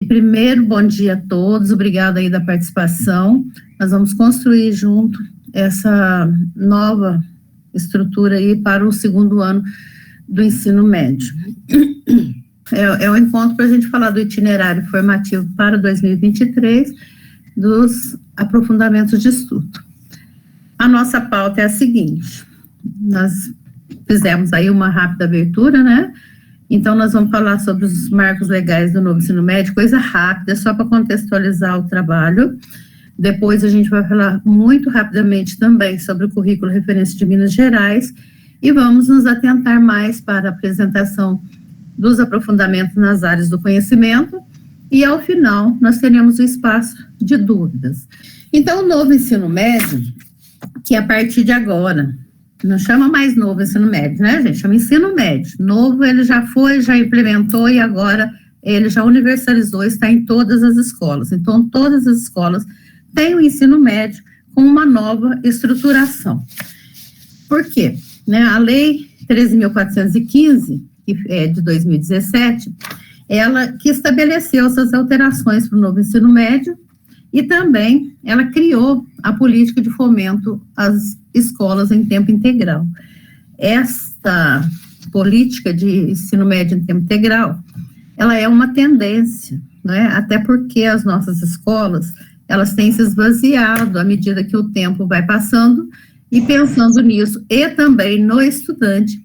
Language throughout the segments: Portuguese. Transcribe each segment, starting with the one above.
Primeiro, bom dia a todos, obrigada aí da participação. Nós vamos construir junto essa nova estrutura aí para o segundo ano do ensino médio. É um encontro para a gente falar do itinerário formativo para 2023, dos aprofundamentos de estudo. A nossa pauta é a seguinte: nós fizemos aí uma rápida abertura, né? Então, nós vamos falar sobre os marcos legais do novo ensino médio, coisa rápida, só para contextualizar o trabalho. Depois, a gente vai falar muito rapidamente também sobre o currículo referência de Minas Gerais e vamos nos atentar mais para a apresentação dos aprofundamentos nas áreas do conhecimento e, ao final, nós teremos o espaço de dúvidas. Então, o novo ensino médio, que a partir de agora, não chama mais novo ensino médio, né, gente? Chama ensino médio. Novo, ele já foi, já implementou e agora ele já universalizou, está em todas as escolas. Então, todas as escolas têm o ensino médio com uma nova estruturação. Por quê? Né, a Lei 13.415, que é de 2017, ela que estabeleceu essas alterações para o novo ensino médio e também ela criou a política de fomento às escolas em tempo integral. Esta política de ensino médio em tempo integral, ela é uma tendência, né? Até porque as nossas escolas, elas têm se esvaziado à medida que o tempo vai passando, e pensando nisso, e também no estudante,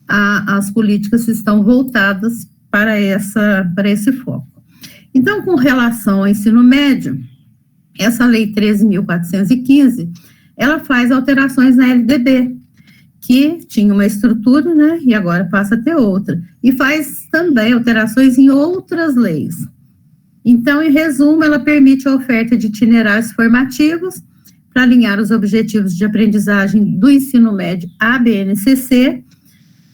as políticas estão voltadas para esse foco. Então, com relação ao ensino médio, essa Lei 13.415, ela faz alterações na LDB, que tinha uma estrutura, né, e agora passa a ter outra, e faz também alterações em outras leis. Então, em resumo, ela permite a oferta de itinerários formativos para alinhar os objetivos de aprendizagem do ensino médio ABNCC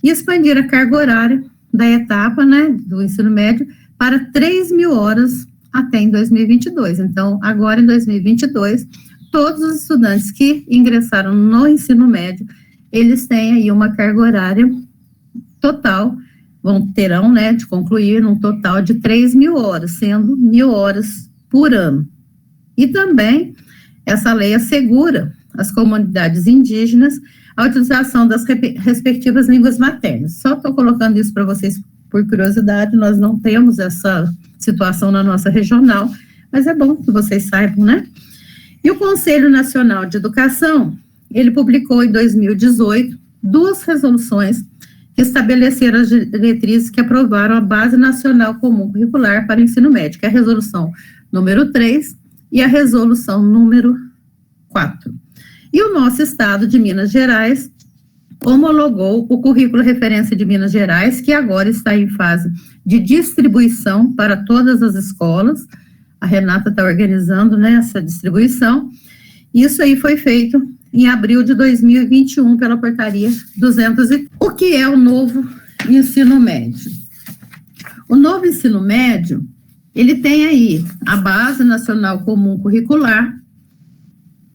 e expandir a carga horária da etapa, né, do ensino médio para 3.000 horas até em 2022. Então, agora em 2022, todos os estudantes que ingressaram no ensino médio, eles têm aí uma carga horária total, terão, né, de concluir um total de 3.000 horas, sendo 1.000 horas por ano. E também, essa lei assegura às comunidades indígenas a utilização das respectivas línguas maternas. Só estou colocando isso para vocês por curiosidade, nós não temos essa situação na nossa regional, mas é bom que vocês saibam, né? E o Conselho Nacional de Educação, ele publicou em 2018 duas resoluções que estabeleceram as diretrizes que aprovaram a Base Nacional Comum Curricular para o Ensino Médio, que é a resolução número 3 e a resolução número 4. E o nosso estado de Minas Gerais homologou o currículo referência de Minas Gerais, que agora está em fase de distribuição para todas as escolas. A Renata está organizando, né, essa distribuição. Isso aí foi feito em abril de 2021 pela portaria 200. O que é o novo ensino médio? O novo ensino médio, ele tem aí a Base Nacional Comum Curricular,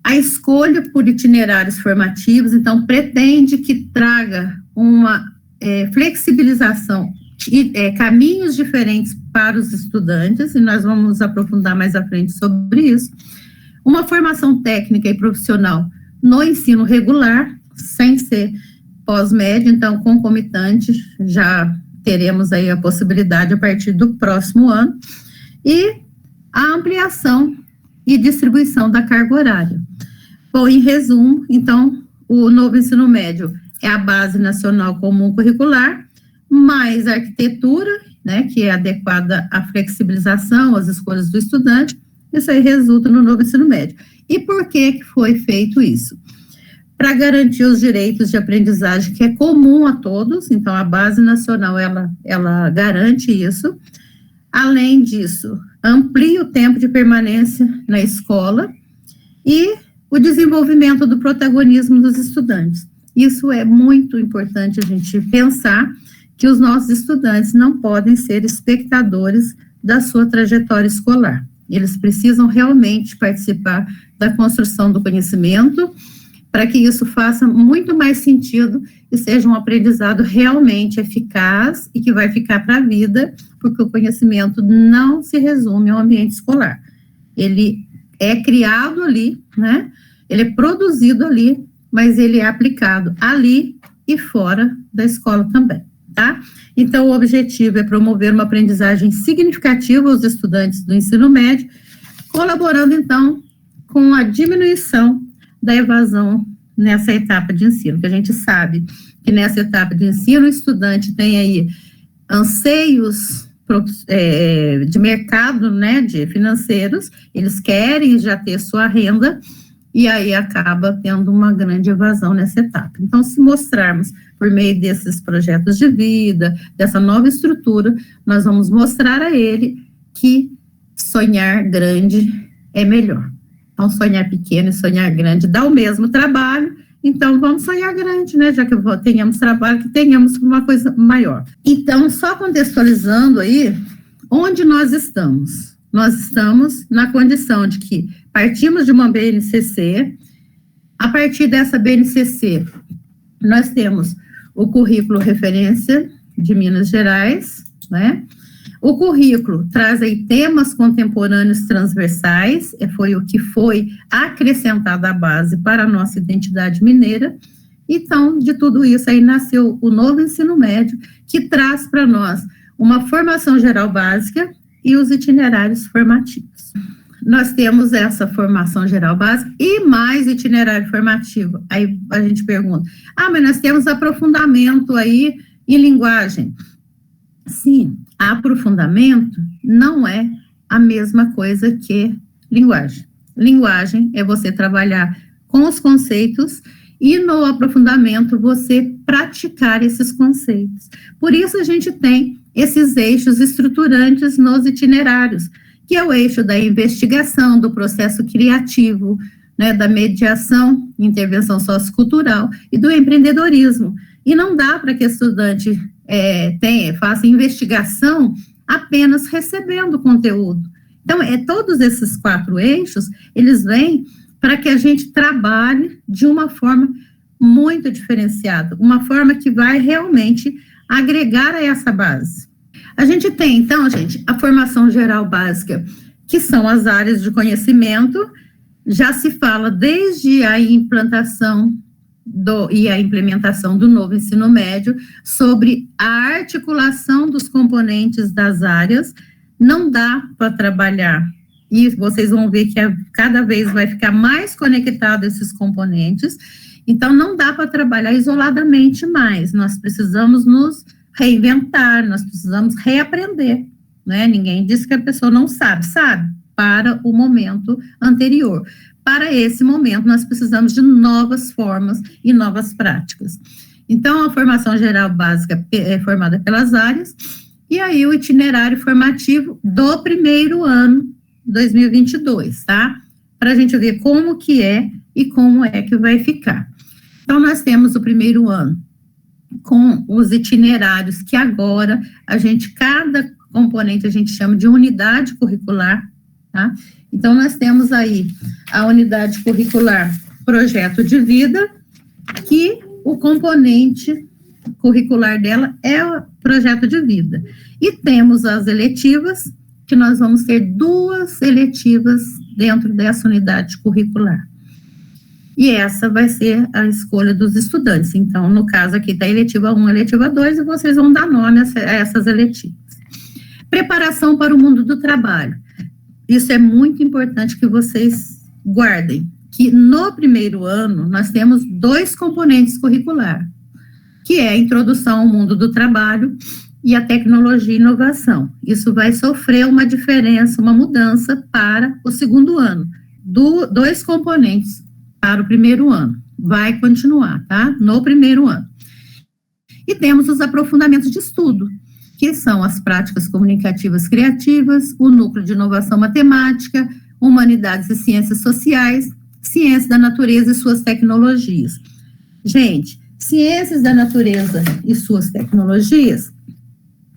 a escolha por itinerários formativos, então pretende que traga uma flexibilização e caminhos diferentes para os estudantes, e nós vamos aprofundar mais à frente sobre isso. Uma formação técnica e profissional no ensino regular, sem ser pós-médio, então concomitante, já teremos aí a possibilidade a partir do próximo ano, e a ampliação e distribuição da carga horária. Bom, em resumo, então, o novo ensino médio é a Base Nacional Comum Curricular, mais a arquitetura, né, que é adequada à flexibilização, às escolhas do estudante. Isso aí resulta no novo ensino médio. E por que foi feito isso? Para garantir os direitos de aprendizagem, que é comum a todos, então a Base Nacional, ela garante isso. Além disso, amplia o tempo de permanência na escola e o desenvolvimento do protagonismo dos estudantes. Isso é muito importante a gente pensar, que os nossos estudantes não podem ser espectadores da sua trajetória escolar. Eles precisam realmente participar da construção do conhecimento, para que isso faça muito mais sentido e seja um aprendizado realmente eficaz e que vai ficar para a vida, porque o conhecimento não se resume ao ambiente escolar. Ele é criado ali, né? Ele é produzido ali, mas ele é aplicado ali e fora da escola também, tá? Então, o objetivo é promover uma aprendizagem significativa aos estudantes do ensino médio, colaborando, então, com a diminuição da evasão nessa etapa de ensino, que a gente sabe que nessa etapa de ensino o estudante tem aí anseios de mercado, né, de financeiros, eles querem já ter sua renda, e aí acaba tendo uma grande evasão nessa etapa. Então, se mostrarmos por meio desses projetos de vida, dessa nova estrutura, nós vamos mostrar a ele que sonhar grande é melhor. Então, sonhar pequeno e sonhar grande dá o mesmo trabalho, então vamos sonhar grande, né, já que tenhamos trabalho, que tenhamos uma coisa maior. Então, só contextualizando aí, onde nós estamos? Nós estamos na condição de que partimos de uma BNCC, a partir dessa BNCC, nós temos o currículo referência de Minas Gerais, né? O currículo traz aí temas contemporâneos transversais, foi o que foi acrescentado à base para a nossa identidade mineira. Então, de tudo isso aí nasceu o novo ensino médio, que traz para nós uma formação geral básica e os itinerários formativos. Nós temos essa formação geral básica e mais itinerário formativo. Aí a gente pergunta, mas nós temos aprofundamento aí em linguagem. Sim, aprofundamento não é a mesma coisa que linguagem. Linguagem é você trabalhar com os conceitos e no aprofundamento você praticar esses conceitos. Por isso a gente tem esses eixos estruturantes nos itinerários, que é o eixo da investigação, do processo criativo, né, da mediação, intervenção sociocultural e do empreendedorismo. E não dá para que o estudante faça investigação apenas recebendo conteúdo. Então, todos esses 4 eixos, eles vêm para que a gente trabalhe de uma forma muito diferenciada, uma forma que vai realmente agregar a essa base. A gente tem, então, gente, a formação geral básica, que são as áreas de conhecimento, já se fala desde a implantação e a implementação do novo ensino médio, sobre a articulação dos componentes das áreas. Não dá para trabalhar, e vocês vão ver que cada vez vai ficar mais conectado esses componentes, então não dá para trabalhar isoladamente mais, nós precisamos nos reinventar, nós precisamos reaprender, né? Ninguém diz que a pessoa não sabe, para o momento anterior. Para esse momento, nós precisamos de novas formas e novas práticas. Então, a formação geral básica é formada pelas áreas, e aí o itinerário formativo do primeiro ano, 2022, tá? Para a gente ver como que é e como é que vai ficar. Então, nós temos o primeiro ano com os itinerários, que agora cada componente a gente chama de unidade curricular, tá? Então, nós temos aí a unidade curricular projeto de vida, que o componente curricular dela é o projeto de vida. E temos as eletivas, que nós vamos ter 2 eletivas dentro dessa unidade curricular. E essa vai ser a escolha dos estudantes. Então, no caso aqui está eletiva 1, eletiva 2, e vocês vão dar nome a essas eletivas. Preparação para o mundo do trabalho. Isso é muito importante que vocês guardem, que no primeiro ano nós temos 2 componentes curriculares, que é a introdução ao mundo do trabalho e a tecnologia e inovação. Isso vai sofrer uma diferença, uma mudança para o segundo ano. 2 componentes para o primeiro ano. Vai continuar, tá? No primeiro ano. E temos os aprofundamentos de estudo, que são as práticas comunicativas criativas, o núcleo de inovação matemática, humanidades e ciências sociais, ciências da natureza e suas tecnologias. Gente, ciências da natureza e suas tecnologias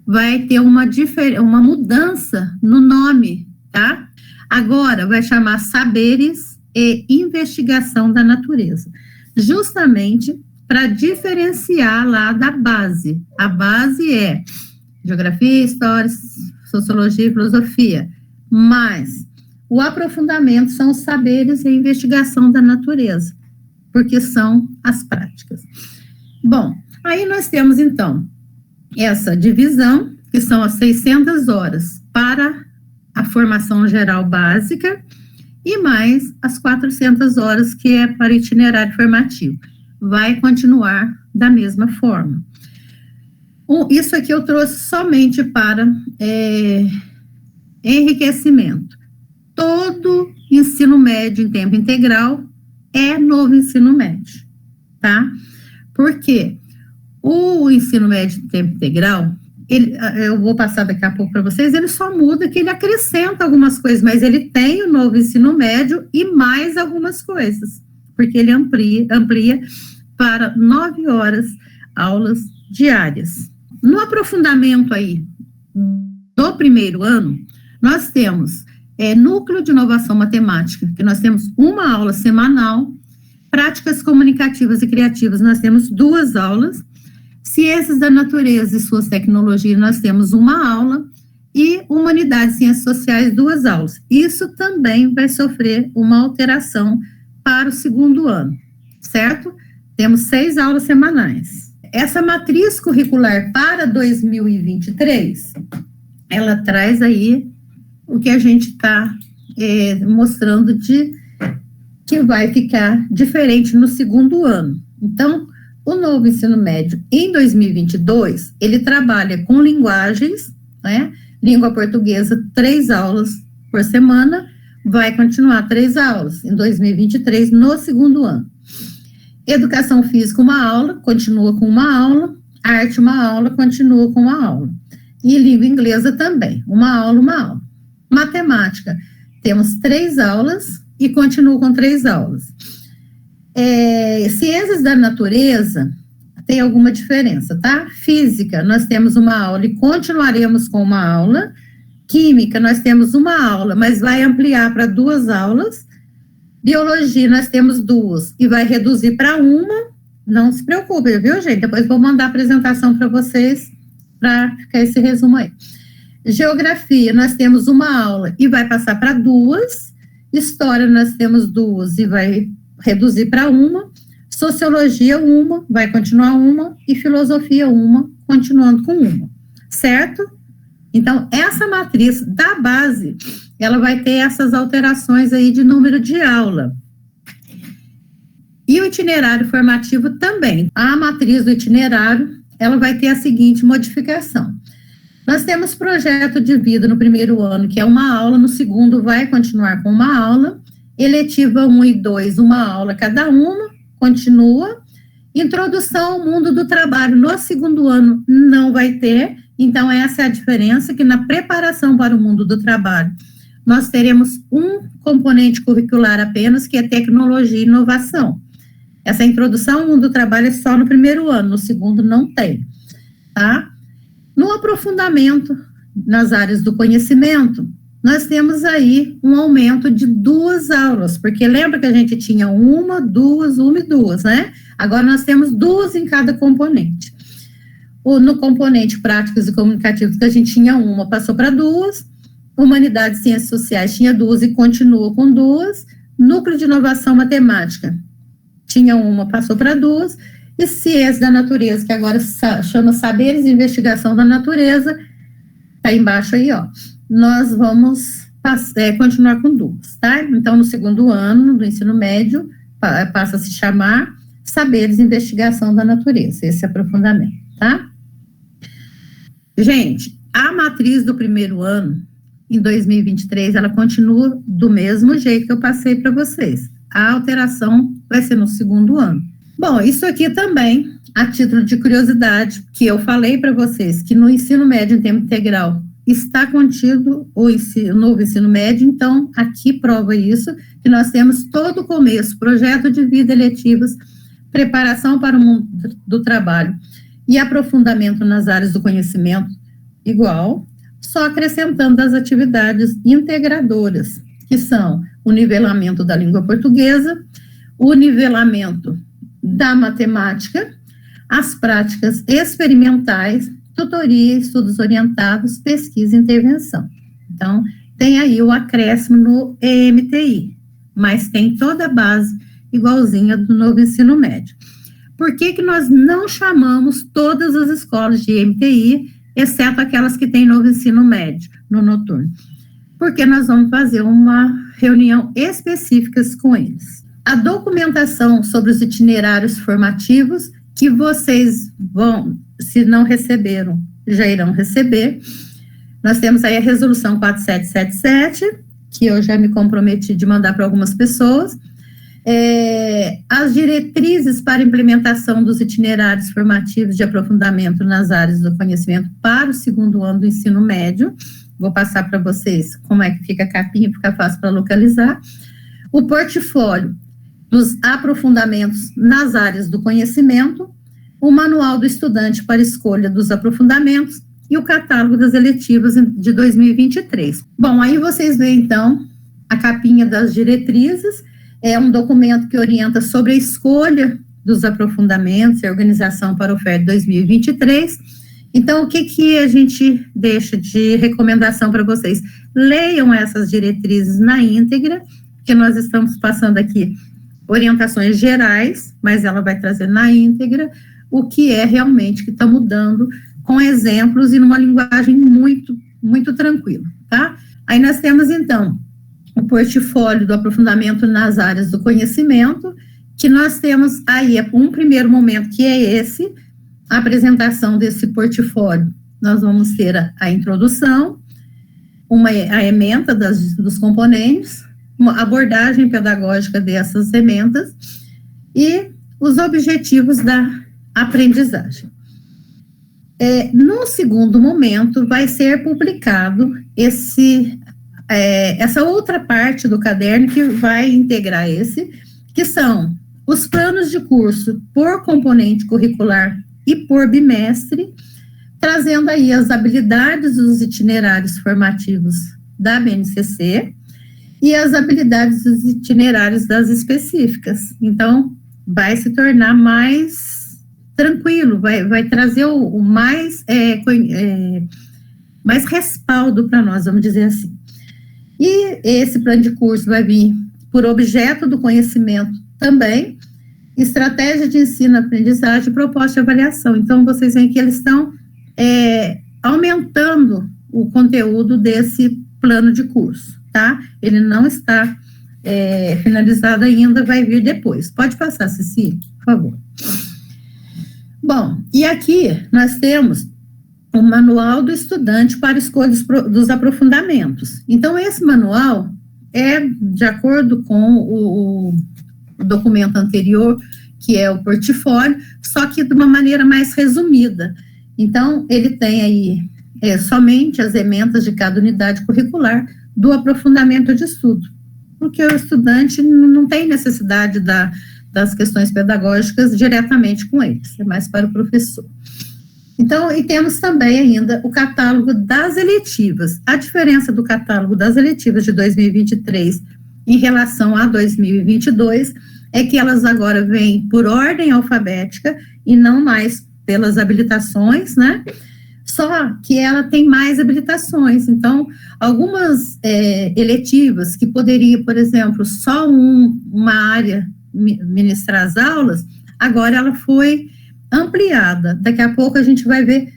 vai ter uma mudança no nome, tá? Agora vai chamar saberes e investigação da natureza. justamente para diferenciar lá da base. A base é geografia, história, sociologia e filosofia, mas o aprofundamento são os saberes e a investigação da natureza, porque são as práticas. Bom, aí nós temos, então, essa divisão, que são as 600 horas para a formação geral básica e mais as 400 horas que é para itinerário formativo. Vai continuar da mesma forma. Isso aqui eu trouxe somente para enriquecimento. Todo ensino médio em tempo integral é novo ensino médio, tá? Por quê? O ensino médio em tempo integral, eu vou passar daqui a pouco para vocês, ele só muda que ele acrescenta algumas coisas, mas ele tem o novo ensino médio e mais algumas coisas, porque ele amplia para 9 horas aulas diárias. No aprofundamento aí do primeiro ano, nós temos núcleo de inovação matemática, que nós temos uma aula semanal, práticas comunicativas e criativas, nós temos 2 aulas, ciências da natureza e suas tecnologias, nós temos uma aula, e humanidades e ciências sociais, 2 aulas. Isso também vai sofrer uma alteração para o segundo ano, certo? Temos 6 aulas semanais. Essa matriz curricular para 2023, ela traz aí o que a gente está mostrando que vai ficar diferente no segundo ano. Então, o novo ensino médio, em 2022, ele trabalha com linguagens, né? Língua portuguesa, 3 aulas por semana, vai continuar 3 aulas em 2023, no segundo ano. Educação física, uma aula, continua com uma aula. Arte, uma aula, continua com uma aula. E língua inglesa também, uma aula. Matemática, temos 3 aulas e continua com 3 aulas. Ciências da natureza, tem alguma diferença, tá? Física, nós temos uma aula e continuaremos com uma aula. Química, nós temos uma aula, mas vai ampliar para 2 aulas. Biologia, nós temos 2 e vai reduzir para 1. Não se preocupe, viu, gente? Depois vou mandar a apresentação para vocês, para ficar esse resumo aí. Geografia, nós temos uma aula e vai passar para 2. História, nós temos 2 e vai reduzir para 1. Sociologia, 1, vai continuar 1. E filosofia, 1, continuando com 1. Certo? Então, essa matriz da base, ela vai ter essas alterações aí de número de aula. E o itinerário formativo também. A matriz do itinerário, ela vai ter a seguinte modificação. Nós temos projeto de vida no primeiro ano, que é uma aula, no segundo vai continuar com uma aula. Eletiva 1 e 2, uma aula cada uma, continua. Introdução ao mundo do trabalho no segundo ano não vai ter. Então, essa é a diferença, que na preparação para o mundo do trabalho, nós teremos um componente curricular apenas, que é tecnologia e inovação. Essa introdução ao mundo do trabalho é só no primeiro ano, no segundo não tem, tá? No aprofundamento nas áreas do conhecimento, nós temos aí um aumento de 2 aulas, porque lembra que a gente tinha 1, 2, 1 e 2, né? Agora nós temos 2 em cada componente. No componente práticos e comunicativos, que a gente tinha 1, passou para 2. Humanidades e ciências sociais tinha 2 e continua com 2. Núcleo de inovação matemática tinha 1, passou para 2. E ciências da natureza, que agora chama saberes e investigação da natureza, tá embaixo aí, ó. Nós vamos continuar com 2, tá? Então, no segundo ano do ensino médio, passa a se chamar saberes e investigação da natureza, esse aprofundamento, tá? Gente, a matriz do primeiro ano, em 2023, ela continua do mesmo jeito que eu passei para vocês. A alteração vai ser no segundo ano. Bom, isso aqui também, a título de curiosidade, que eu falei para vocês, que no ensino médio em tempo integral está contido o novo ensino médio, então aqui prova isso, que nós temos todo o começo, projeto de vida, eletivas, preparação para o mundo do trabalho e aprofundamento nas áreas do conhecimento igual, só acrescentando as atividades integradoras, que são o nivelamento da língua portuguesa, o nivelamento da matemática, as práticas experimentais, tutoria, estudos orientados, pesquisa e intervenção. Então, tem aí o acréscimo no EMTI, mas tem toda a base igualzinha do novo ensino médio. Por que que nós não chamamos todas as escolas de EMTI, exceto aquelas que têm novo ensino médio, no noturno? Porque nós vamos fazer uma reunião específica com eles. A documentação sobre os itinerários formativos, que vocês vão, se não receberam, já irão receber. Nós temos aí a resolução 4777, que eu já me comprometi de mandar para algumas pessoas. As diretrizes para implementação dos itinerários formativos de aprofundamento nas áreas do conhecimento para o segundo ano do ensino médio. Vou passar para vocês como é que fica a capinha, fica fácil para localizar. O portfólio dos aprofundamentos nas áreas do conhecimento, o manual do estudante para escolha dos aprofundamentos e o catálogo das eletivas de 2023. Bom, aí vocês veem, então, a capinha das diretrizes, é um documento que orienta sobre a escolha dos aprofundamentos e a organização para a oferta 2023. Então, o que a gente deixa de recomendação para vocês? Leiam essas diretrizes na íntegra, que nós estamos passando aqui orientações gerais, mas ela vai trazer na íntegra o que é realmente que está mudando, com exemplos e numa linguagem muito, muito tranquila, tá? Aí nós temos, então, o portfólio do aprofundamento nas áreas do conhecimento, que nós temos aí um primeiro momento, que é esse, a apresentação desse portfólio. Nós vamos ter a introdução, a ementa dos componentes, uma abordagem pedagógica dessas ementas e os objetivos da aprendizagem. No segundo momento, vai ser publicado essa outra parte do caderno que vai integrar que são os planos de curso por componente curricular e por bimestre, trazendo aí as habilidades dos itinerários formativos da BNCC e as habilidades dos itinerários das específicas. Então, vai se tornar mais tranquilo, vai trazer o mais respaldo para nós, vamos dizer assim. E esse plano de curso vai vir por objeto do conhecimento também, estratégia de ensino, aprendizagem, proposta de avaliação. Então, vocês veem que eles estão aumentando o conteúdo desse plano de curso, tá? Ele não está finalizado ainda, vai vir depois. Pode passar, Cecília, por favor. Bom, e aqui nós temos o manual do estudante para escolha dos aprofundamentos. Então, esse manual é de acordo com o documento anterior, que é o portfólio, só que de uma maneira mais resumida. Então, ele tem aí somente as ementas de cada unidade curricular do aprofundamento de estudo, porque o estudante não tem necessidade das questões pedagógicas diretamente com eles, é mais para o professor. Então, e temos também ainda o catálogo das eletivas. A diferença do catálogo das eletivas de 2023 em relação a 2022 é que elas agora vêm por ordem alfabética e não mais pelas habilitações, né? Só que ela tem mais habilitações. Então, algumas eletivas que poderia, por exemplo, só uma área ministrar as aulas, agora ela foi ampliada. Daqui a pouco a gente vai ver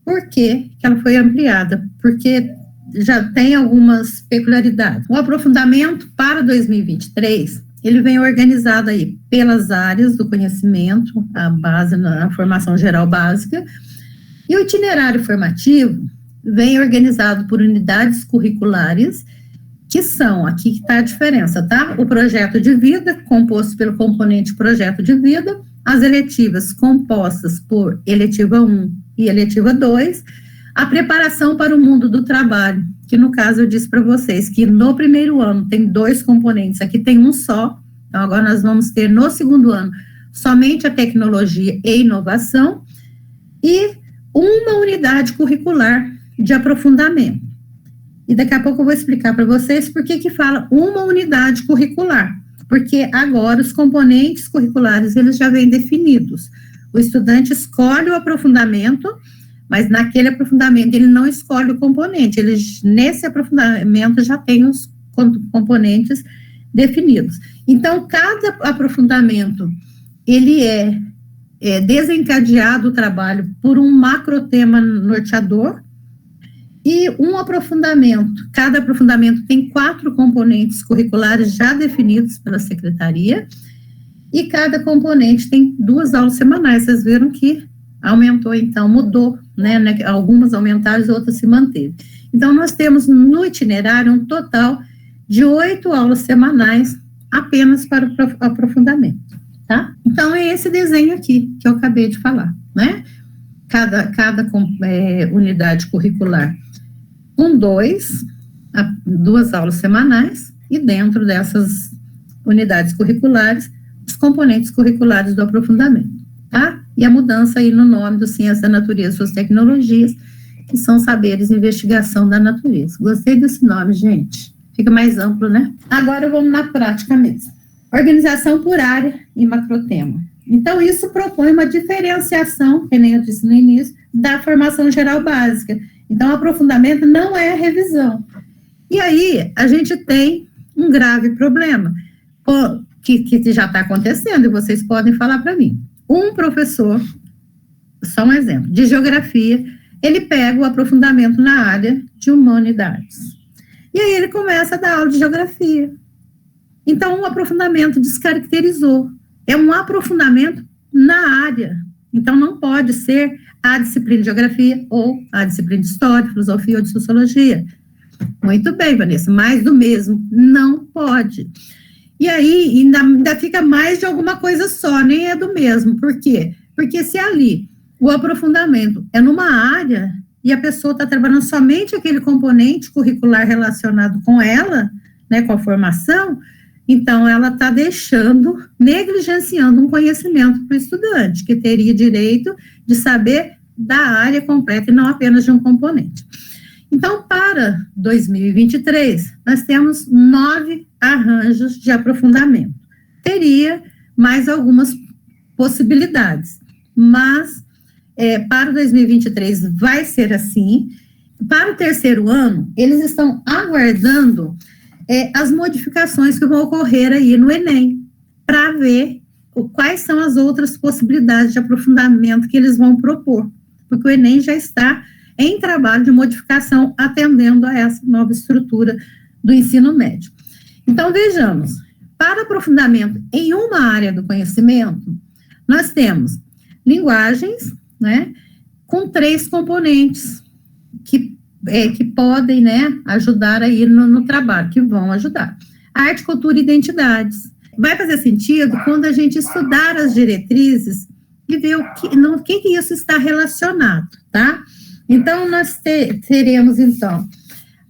por que ela foi ampliada, porque já tem algumas peculiaridades. O aprofundamento para 2023, ele vem organizado aí pelas áreas do conhecimento, a base, a formação geral básica, e o itinerário formativo vem organizado por unidades curriculares, que são, aqui que está a diferença, tá? O projeto de vida, composto pelo componente projeto de vida, as eletivas compostas por eletiva 1 e eletiva 2, a preparação para o mundo do trabalho, que no caso eu disse para vocês que no primeiro ano tem 2 componentes, aqui tem um só, então agora nós vamos ter no segundo ano somente a tecnologia e inovação e uma unidade curricular de aprofundamento. E daqui a pouco eu vou explicar para vocês por que fala uma unidade curricular, porque agora os componentes curriculares, eles já vêm definidos. O estudante escolhe o aprofundamento, mas naquele aprofundamento ele não escolhe o componente, ele, nesse aprofundamento já tem os componentes definidos. Então, cada aprofundamento, ele é desencadeado o trabalho por um macrotema norteador e um aprofundamento. Cada aprofundamento tem 4 componentes curriculares já definidos pela secretaria e cada componente tem 2 aulas semanais. Vocês viram que aumentou, então, mudou, né? Algumas aumentaram e outras se manteve. Então, nós temos no itinerário um total de 8 aulas semanais apenas para o aprofundamento, tá? Então, é esse desenho aqui que eu acabei de falar, né? Cada unidade curricular com 2 aulas semanais e dentro dessas unidades curriculares, os componentes curriculares do aprofundamento, tá? E a mudança aí no nome do Ciência da Natureza e Suas Tecnologias, que são saberes e investigação da natureza. Gostei desse nome, gente. Fica mais amplo, né? Agora vamos na prática mesmo. Organização por área e macrotema. Então, isso propõe uma diferenciação, que nem eu disse no início, da formação geral básica. Então, o aprofundamento não é revisão. E aí, a gente tem um grave problema, que já está acontecendo, e vocês podem falar para mim. Um professor, só um exemplo, de geografia, ele pega o aprofundamento na área de humanidades. E aí ele começa a dar aula de geografia. Então, o aprofundamento descaracterizou. É um aprofundamento na área. Então, não pode ser a disciplina de geografia ou a disciplina de história, filosofia ou de sociologia. Muito bem, Vanessa, mais do mesmo. Não pode. E aí, ainda fica mais de alguma coisa só, nem é do mesmo. Por quê? Porque se ali o aprofundamento é numa área e a pessoa está trabalhando somente aquele componente curricular relacionado com ela, né, com a formação, então ela está negligenciando um conhecimento para o estudante, que teria direito de saber da área completa e não apenas de um componente. Então, para 2023, nós temos 9 arranjos de aprofundamento. Teria mais algumas possibilidades, mas para 2023 vai ser assim. Para o terceiro ano, eles estão aguardando as modificações que vão ocorrer aí no Enem, para ver quais são as outras possibilidades de aprofundamento que eles vão propor, porque o Enem já está em trabalho de modificação, atendendo a essa nova estrutura do ensino médio. Então, vejamos, para aprofundamento em uma área do conhecimento, nós temos linguagens, né, com 3 componentes que podem, né, ajudar aí no trabalho, que vão ajudar. Arte, cultura e identidades. Vai fazer sentido quando a gente estudar as diretrizes e ver o que isso está relacionado, tá? Então, nós teremos, então,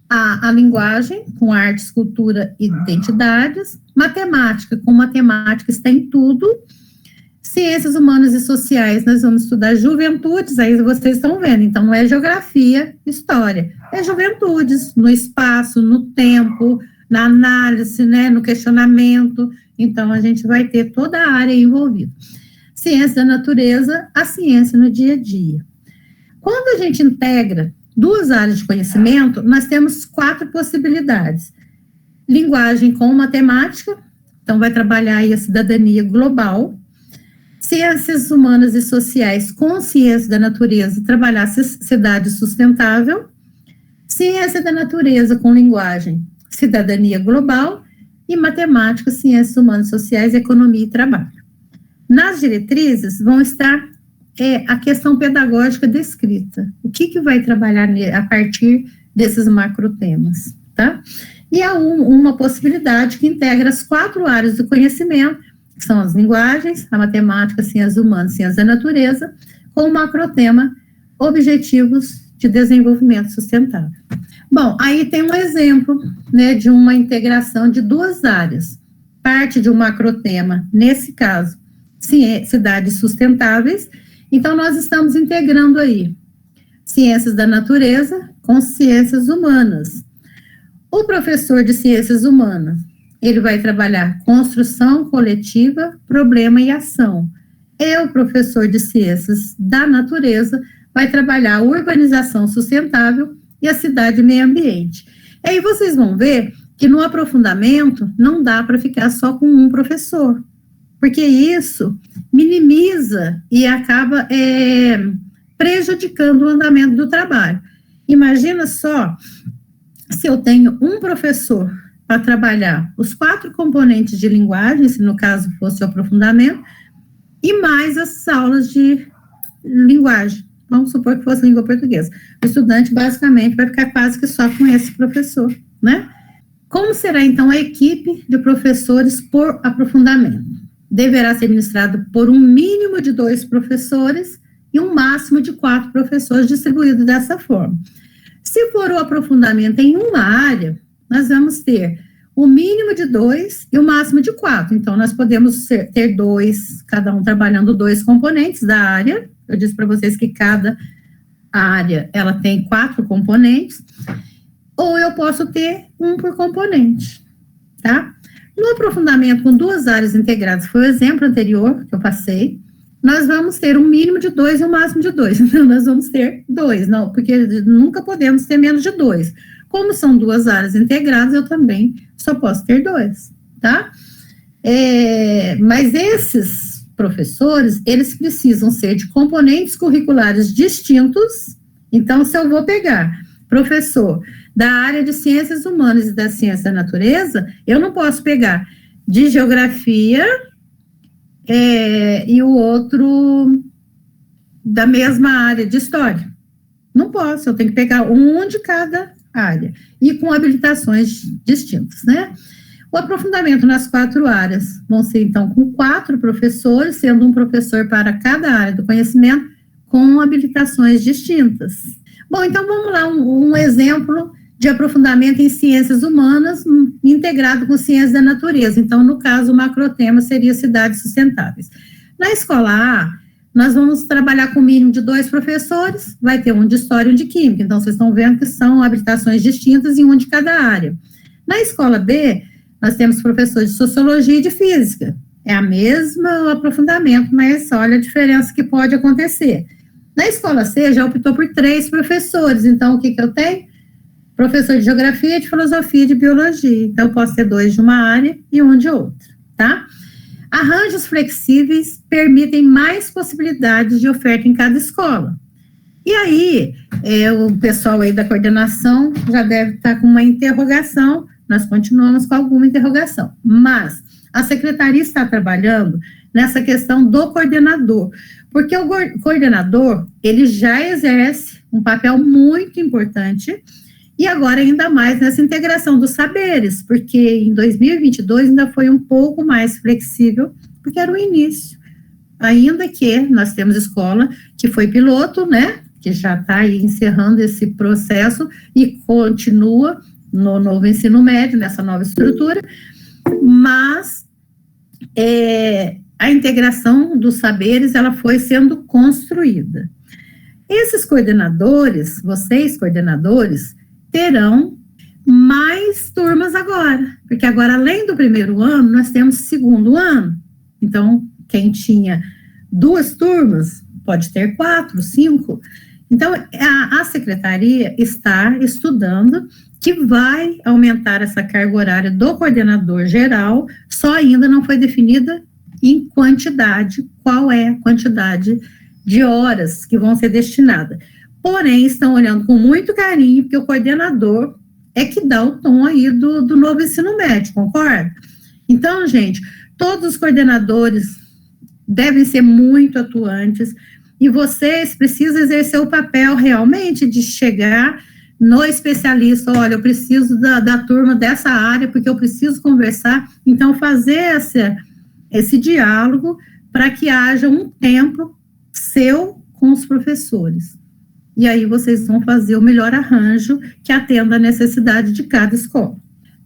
a linguagem, com artes, cultura e identidades, matemática, com matemática está em tudo, ciências humanas e sociais, nós vamos estudar juventudes, aí vocês estão vendo, então não é geografia, história, é juventudes, no espaço, no tempo, na análise, né, no questionamento, então a gente vai ter toda a área envolvida. Ciência da natureza, a ciência no dia a dia. Quando a gente integra 2 áreas de conhecimento, nós temos 4 possibilidades. Linguagem com matemática, então vai trabalhar aí a cidadania global. Ciências humanas e sociais com ciência da natureza, trabalhar cidade sustentável. Ciência da natureza com linguagem, cidadania global. E matemática, ciências humanas e sociais, economia e trabalho. Nas diretrizes vão estar a questão pedagógica descrita. O que vai trabalhar a partir desses macrotemas, tá? E há uma possibilidade que integra as 4 áreas do conhecimento, que são as linguagens, a matemática, ciências humanas, ciências da natureza, com o macrotema Objetivos de Desenvolvimento Sustentável. Bom, aí tem um exemplo, né, de uma integração de 2 áreas. Parte de um macrotema, nesse caso, cidades sustentáveis. Então, nós estamos integrando aí ciências da natureza com ciências humanas. O professor de ciências humanas ele vai trabalhar construção coletiva, problema e ação. E o professor de ciências da natureza vai trabalhar a urbanização sustentável e a cidade e meio ambiente. E aí vocês vão ver que no aprofundamento não dá para ficar só com um professor, porque isso minimiza e acaba prejudicando o andamento do trabalho. Imagina só se eu tenho um professor para trabalhar os 4 componentes de linguagem, se no caso fosse o aprofundamento, e mais as aulas de linguagem. Vamos supor que fosse língua portuguesa. O estudante, basicamente, vai ficar quase que só com esse professor, né? Como será, então, a equipe de professores por aprofundamento? Deverá ser ministrado por um mínimo de 2 professores e um máximo de 4 professores, distribuído dessa forma. Se for o aprofundamento em uma área, nós vamos ter o mínimo de 2 e o máximo de 4. Então, nós podemos ter 2, cada um trabalhando 2 componentes da área. Eu disse para vocês que cada área, ela tem 4 componentes, ou eu posso ter um por componente, tá? No aprofundamento com 2 áreas integradas, foi o exemplo anterior que eu passei, nós vamos ter um mínimo de 2 e um máximo de 2. Então, nós vamos ter 2, não, porque nunca podemos ter menos de 2. Como são 2 áreas integradas, eu também só posso ter 2, tá? Mas esses professores, eles precisam ser de componentes curriculares distintos. Então, se eu vou pegar professor da área de ciências humanas e da ciência da natureza, eu não posso pegar de geografia e o outro da mesma área de história. Não posso, eu tenho que pegar um de cada área, e com habilitações distintas, né? O aprofundamento nas 4 áreas vão ser, então, com 4 professores, sendo um professor para cada área do conhecimento, com habilitações distintas. Bom, então, vamos lá, um exemplo de aprofundamento em ciências humanas, integrado com ciências da natureza. Então, no caso, o macrotema seria cidades sustentáveis. Na escola A, nós vamos trabalhar com o mínimo de 2 professores, vai ter um de história e um de química. Então, vocês estão vendo que são habilitações distintas e um de cada área. Na escola B, nós temos professores de sociologia e de física. É a mesma aprofundamento, mas olha a diferença que pode acontecer. Na escola C, já optou por 3 professores. Então, o que eu tenho? Professor de geografia, de filosofia e de biologia. Então, eu posso ter 2 de uma área e um de outra, tá? Arranjos flexíveis permitem mais possibilidades de oferta em cada escola. E aí, o pessoal aí da coordenação já deve estar com uma interrogação, nós continuamos com alguma interrogação, mas a secretaria está trabalhando nessa questão do coordenador, porque o coordenador, ele já exerce um papel muito importante, e agora ainda mais nessa integração dos saberes, porque em 2022 ainda foi um pouco mais flexível, porque era o início, ainda que nós temos escola que foi piloto, né, que já está aí encerrando esse processo e continua no novo ensino médio, nessa nova estrutura, mas a integração dos saberes, ela foi sendo construída. Esses coordenadores, vocês coordenadores, terão mais turmas agora, porque agora, além do primeiro ano, nós temos segundo ano. Então, quem tinha 2 turmas, pode ter 4, 5. Então, a secretaria está estudando que vai aumentar essa carga horária do coordenador geral, só ainda não foi definida em quantidade, qual é a quantidade de horas que vão ser destinadas. Porém, estão olhando com muito carinho, porque o coordenador é que dá o tom aí do novo ensino médio, concorda? Então, gente, todos os coordenadores devem ser muito atuantes, e vocês precisam exercer o papel realmente de chegar no especialista, olha, eu preciso da turma dessa área, porque eu preciso conversar, então fazer esse diálogo para que haja um tempo seu com os professores. E aí vocês vão fazer o melhor arranjo que atenda a necessidade de cada escola.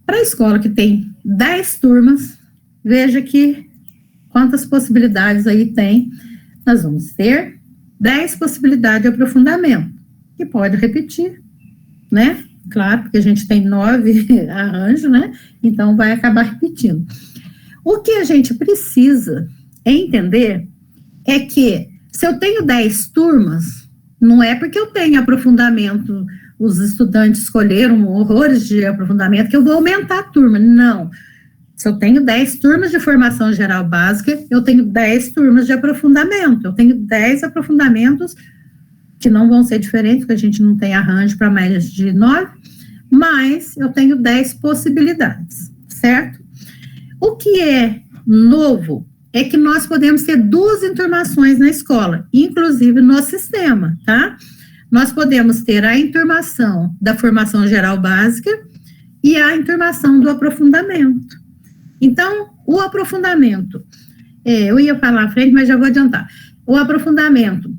Para a escola que tem 10 turmas, veja que quantas possibilidades aí tem. Nós vamos ter 10 possibilidades de aprofundamento, que pode repetir, né? claro, porque a gente tem 9 arranjos, né? Então vai acabar repetindo. O que a gente precisa entender é que se eu tenho 10 turmas, não é porque eu tenho aprofundamento, os estudantes escolheram horrores de aprofundamento, que eu vou aumentar a turma. Não. Se eu tenho 10 turmas de formação geral básica, eu tenho 10 turmas de aprofundamento. Eu tenho 10 aprofundamentos que não vão ser diferentes, porque a gente não tem arranjo para mais de 9, mas eu tenho 10 possibilidades, certo? O que é novo é que nós podemos ter 2 enturmações na escola, inclusive no sistema, tá? Nós podemos ter a enturmação da formação geral básica e a enturmação do aprofundamento. Então, o aprofundamento, eu ia falar à frente, mas já vou adiantar. O aprofundamento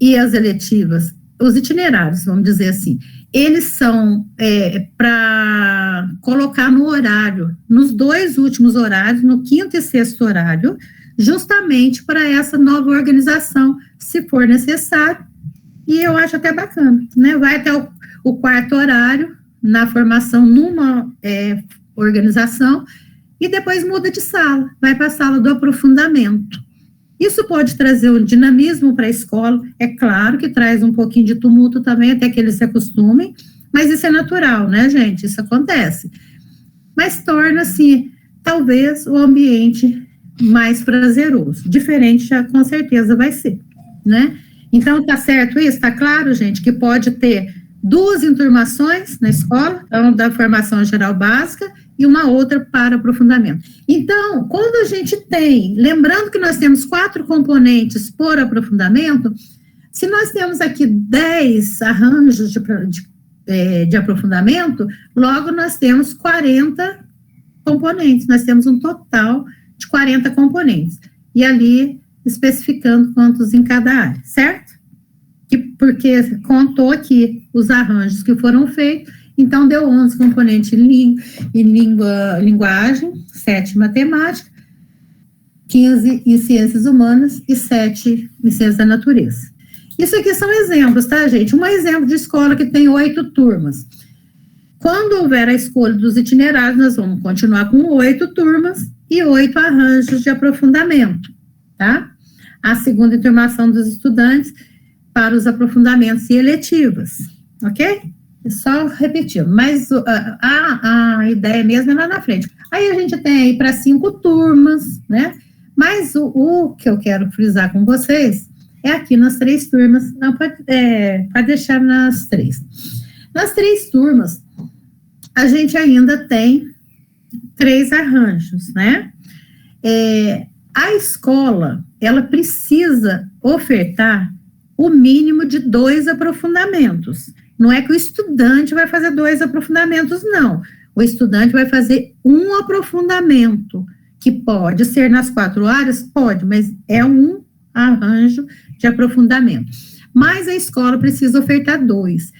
e as eletivas, os itinerários, vamos dizer assim, eles são para colocar no horário, nos 2 últimos horários, no 5º e 6º horário, justamente para essa nova organização, se for necessário, e eu acho até bacana, né? Vai até o 4º horário, na formação numa organização, e depois muda de sala, vai para a sala do aprofundamento. Isso pode trazer um dinamismo para a escola, é claro que traz um pouquinho de tumulto também, até que eles se acostumem, mas isso é natural, né, gente? Isso acontece. Mas torna, assim, talvez o ambiente mais prazeroso. Diferente já com certeza vai ser, né? Então, tá certo isso? Tá claro, gente, que pode ter 2 enturmações na escola, então, da formação geral básica, e uma outra para aprofundamento. Então, quando a gente tem, lembrando que nós temos 4 componentes por aprofundamento, se nós temos aqui 10 arranjos de aprofundamento, logo nós temos 40 componentes, nós temos um total de 40 componentes, e ali especificando quantos em cada área, certo? Porque contou aqui os arranjos que foram feitos, então deu 11 componentes em linguagem, 7 em matemática, 15 em ciências humanas e 7 em ciências da natureza. Isso aqui são exemplos, tá, gente? Um exemplo de escola que tem 8 turmas. Quando houver a escolha dos itinerários, nós vamos continuar com 8 turmas e 8 arranjos de aprofundamento, tá? A segunda enturmação dos estudantes para os aprofundamentos e eletivas, ok? É só repetir, mas a ideia mesmo é lá na frente. Aí a gente tem aí para 5 turmas, né? Mas o que eu quero frisar com vocês é aqui nas 3 turmas, não, pode deixar nas 3. Nas 3 turmas, a gente ainda tem 3 arranjos, né? A escola, ela precisa ofertar o mínimo de 2 aprofundamentos. Não é que o estudante vai fazer 2 aprofundamentos, não. O estudante vai fazer um aprofundamento, que pode ser nas 4 áreas? Pode, mas é um arranjo de aprofundamento. Mas a escola precisa ofertar 2.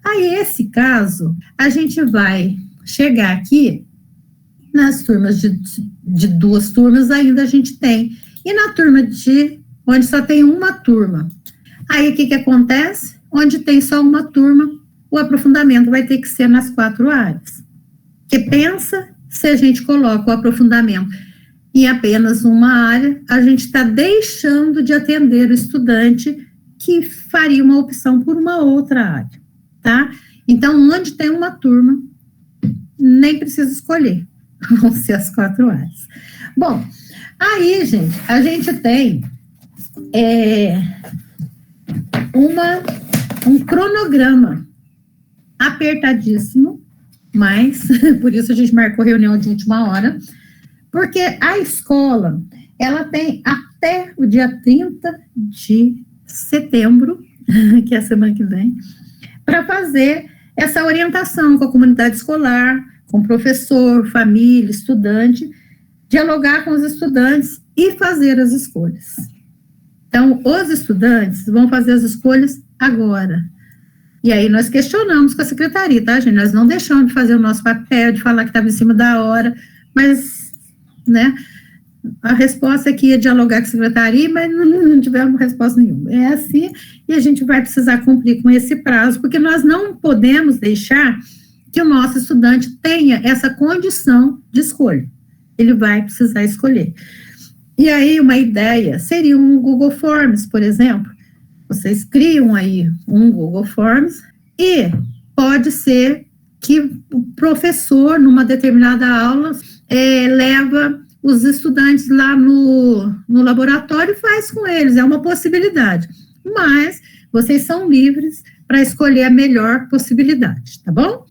Aí, esse caso, a gente vai chegar aqui, nas turmas de 2 turmas, ainda a gente tem. E na turma onde só tem uma turma, aí o que acontece? Onde tem só uma turma, o aprofundamento vai ter que ser nas 4 áreas. Que pensa, se a gente coloca o aprofundamento em apenas uma área, a gente está deixando de atender o estudante que faria uma opção por uma outra área, tá? Então, onde tem uma turma, nem precisa escolher, vão ser as 4 áreas. Bom, aí, gente, a gente tem um cronograma apertadíssimo, mas por isso a gente marcou reunião de última hora, porque a escola, ela tem até o dia 30 de setembro, que é a semana que vem, para fazer essa orientação com a comunidade escolar, com professor, família, estudante, dialogar com os estudantes e fazer as escolhas. Então, os estudantes vão fazer as escolhas agora. E aí nós questionamos com a secretaria, tá, gente? Nós não deixamos de fazer o nosso papel, de falar que estava em cima da hora, mas, né, a resposta é que ia dialogar com a secretaria, mas não tivemos resposta nenhuma. É assim, e a gente vai precisar cumprir com esse prazo, porque nós não podemos deixar que o nosso estudante tenha essa condição de escolha. Ele vai precisar escolher. E aí, uma ideia seria um Google Forms, por exemplo. Vocês criam aí um Google Forms e pode ser que o professor, numa determinada aula, leva os estudantes lá no laboratório e faz com eles, é uma possibilidade. Mas vocês são livres para escolher a melhor possibilidade, tá bom?